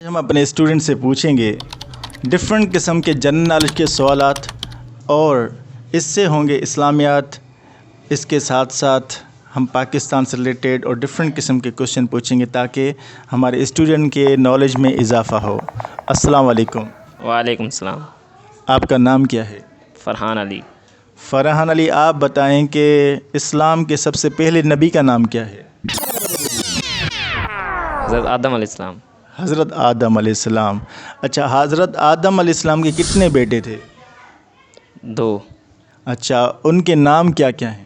ہم اپنے اسٹوڈنٹ سے پوچھیں گے ڈفرینٹ قسم کے جنرل نالج کے سوالات اور اس سے ہوں گے اسلامیات. اس کے ساتھ ساتھ ہم پاکستان سے ریلیٹڈ اور ڈفرینٹ قسم کے کوشچن پوچھیں گے تاکہ ہمارے اسٹوڈنٹ کے نالج میں اضافہ ہو. السلام علیکم. وعلیکم السلام. آپ کا نام کیا ہے؟ فرحان علی. فرحان علی، آپ بتائیں کہ اسلام کے سب سے پہلے نبی کا نام کیا ہے؟ حضرت آدم علیہ السلام. حضرت آدم علیہ السلام. اچھا، حضرت آدم علیہ السلام کے کتنے بیٹے تھے؟ 2. اچھا، ان کے نام کیا کیا ہیں؟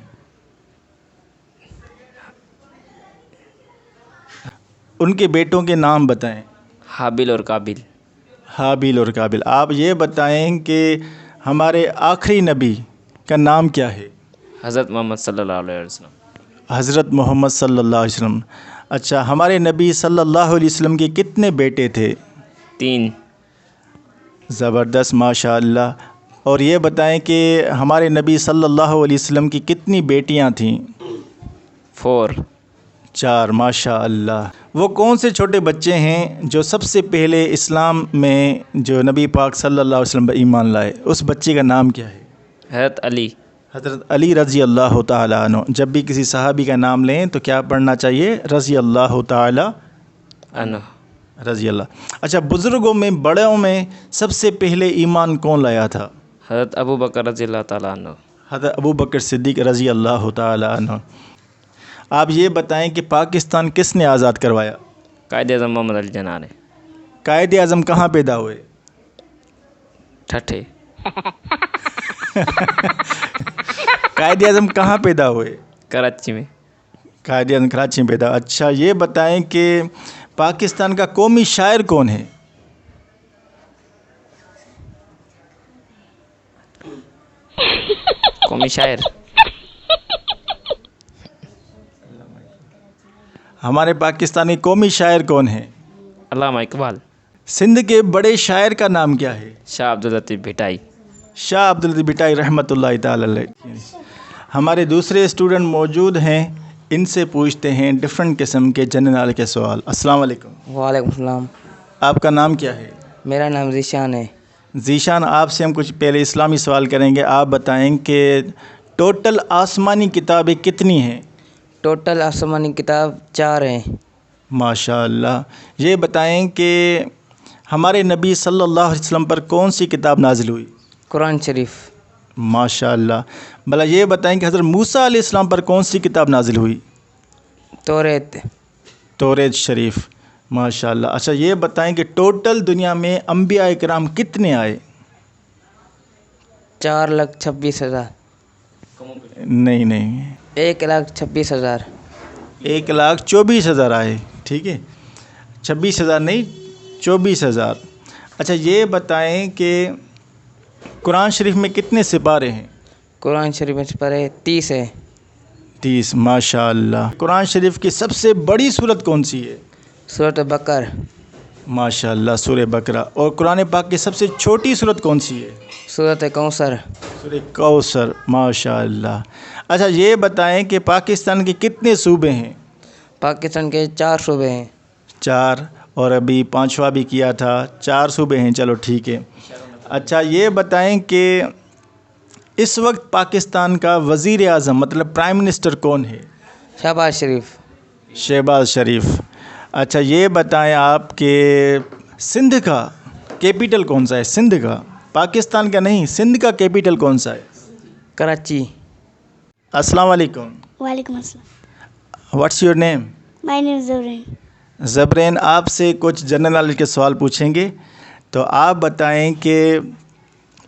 ان کے بیٹوں کے نام بتائیں. حابل اور قابل. حابیل اور قابل. آپ یہ بتائیں کہ ہمارے آخری نبی کا نام کیا ہے؟ حضرت محمد صلی اللہ علیہ وسلم. حضرت محمد صلی اللہ علیہ وسلم. اچھا، ہمارے نبی صلی اللہ علیہ وسلم کے کتنے بیٹے تھے؟ 3. زبردست، ماشاء اللہ. اور یہ بتائیں کہ ہمارے نبی صلی اللہ علیہ وسلم کی کتنی بیٹیاں تھیں؟ 4. 4، ماشاء اللہ. وہ کون سے چھوٹے بچے ہیں جو سب سے پہلے اسلام میں جو نبی پاک صلی اللہ علیہ وسلم پر ایمان لائے؟ اس بچے کا نام کیا ہے؟ حضرت علی. حضرت علی رضی اللہ تعالیٰ عنہ. جب بھی کسی صحابی کا نام لیں تو کیا پڑھنا چاہیے؟ رضی اللہ تعالیٰ عنہ. رضی اللہ. اچھا، بزرگوں میں بڑوں میں سب سے پہلے ایمان کون لایا تھا؟ حضرت ابو بکر رضی اللہ تعالیٰ عنہ. حضرت ابو بکر صدیق رضی اللہ تعالیٰ عنہ. آپ یہ بتائیں کہ پاکستان کس نے آزاد کروایا؟ قائد اعظم محمد علی جناح نے. قائد اعظم کہاں پیدا ہوئے؟ ٹھٹھے. قائد اعظم کہاں پیدا ہوئے؟ کراچی میں. قائد اعظم کراچی میں پیدا. اچھا، یہ بتائیں کہ پاکستان کا قومی شاعر کون ہے؟ قومی شاعر ہمارے پاکستانی قومی شاعر کون ہیں؟ علامہ اقبال. سندھ کے بڑے شاعر کا نام کیا ہے؟ شاہ عبداللطیف بھٹائی. شاہ عبداللطیف بھٹائی رحمۃ اللہ تعالی علیہ. ہمارے دوسرے اسٹوڈنٹ موجود ہیں، ان سے پوچھتے ہیں ڈفرینٹ قسم کے جنرل نالج کے سوال. السلام علیکم. وعلیکم السلام. آپ کا نام کیا ہے؟ میرا نام ذیشان ہے. ذیشان، آپ سے ہم کچھ پہلے اسلامی سوال کریں گے. آپ بتائیں کہ ٹوٹل آسمانی کتابیں کتنی ہیں؟ ٹوٹل آسمانی کتاب 4 ہیں. ماشاء اللہ. یہ بتائیں کہ ہمارے نبی صلی اللہ علیہ وسلم پر کون سی کتاب نازل ہوئی؟ قرآن شریف. ماشاء اللہ. بھلا یہ بتائیں کہ حضرت موسیٰ علیہ السلام پر کون سی کتاب نازل ہوئی؟ توریت. توریت شریف. ماشاء اللہ. اچھا، یہ بتائیں کہ ٹوٹل دنیا میں انبیاء کرام کتنے آئے؟ 4,26,000. نہیں 1,26,000. 1,24,000 آئے. ٹھیک ہے، 26,000 نہیں، 24,000. اچھا، یہ بتائیں کہ قرآن شریف میں کتنے سپارے ہیں؟ قرآن شریف میں پڑھے 30 ہے. 30. ماشاء اللہ. قرآن شریف کی سب سے بڑی سورت کون سی ہے؟ سورۃ بقر. ماشاء اللہ، سورہ بقرہ. اور قرآن پاک کی سب سے چھوٹی سورت کون سی ہے؟ سورۃ کوثر. سورہ کوثر. ماشاء اللہ. اچھا، یہ بتائیں کہ پاکستان کے کتنے صوبے ہیں؟ پاکستان کے 4 صوبے ہیں. 4، اور ابھی 5واں بھی کیا تھا. 4 صوبے ہیں. چلو ٹھیک ہے. اچھا، یہ بتائیں کہ اس وقت پاکستان کا وزیر اعظم مطلب پرائم منسٹر کون ہے؟ شہباز شریف. شہباز شریف. اچھا، یہ بتائیں آپ کہ سندھ کا کیپٹل کون سا ہے؟ سندھ کا، پاکستان کا نہیں، سندھ کا کیپٹل کون سا ہے؟ کراچی. السلام علیکم. وعلیکم السلام. What's your name? مائی نیم از زبرین. زبرین، آپ سے کچھ جنرل نالج کے سوال پوچھیں گے. تو آپ بتائیں کہ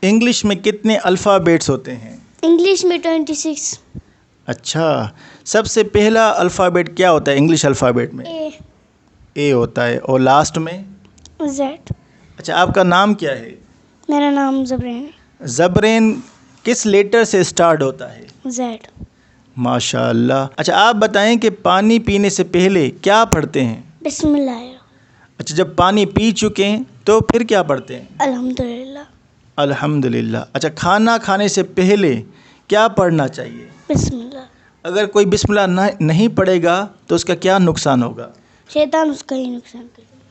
انگلش میں کتنے الفابیٹس ہوتے ہیں؟ انگلش میں 26. اچھا، سب سے پہلا الفابیٹ کیا ہوتا ہے انگلش الفابیٹ میں؟ اے ہوتا ہے. اور لاسٹ میں؟ زیڈ. اچھا، آپ کا نام کیا ہے؟ میرا نام زبرین ہے. زبرین کس لیٹر سے اسٹارٹ ہوتا ہے؟ زیڈ. ماشاء اللہ. اچھا، آپ بتائیں کہ پانی پینے سے پہلے کیا پڑھتے ہیں؟ بسم اللہ. اچھا، جب پانی پی چکے ہیں تو پھر کیا پڑھتے ہیں؟ الحمدللہ. الحمدللہ. اچھا، کھانا کھانے سے پہلے کیا پڑھنا چاہیے؟ بسم اللہ. اگر کوئی بسم اللہ نہیں پڑھے گا تو اس کا کیا نقصان ہوگا؟ شیطان اس کا ہی نقصان کرے.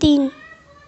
3।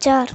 4।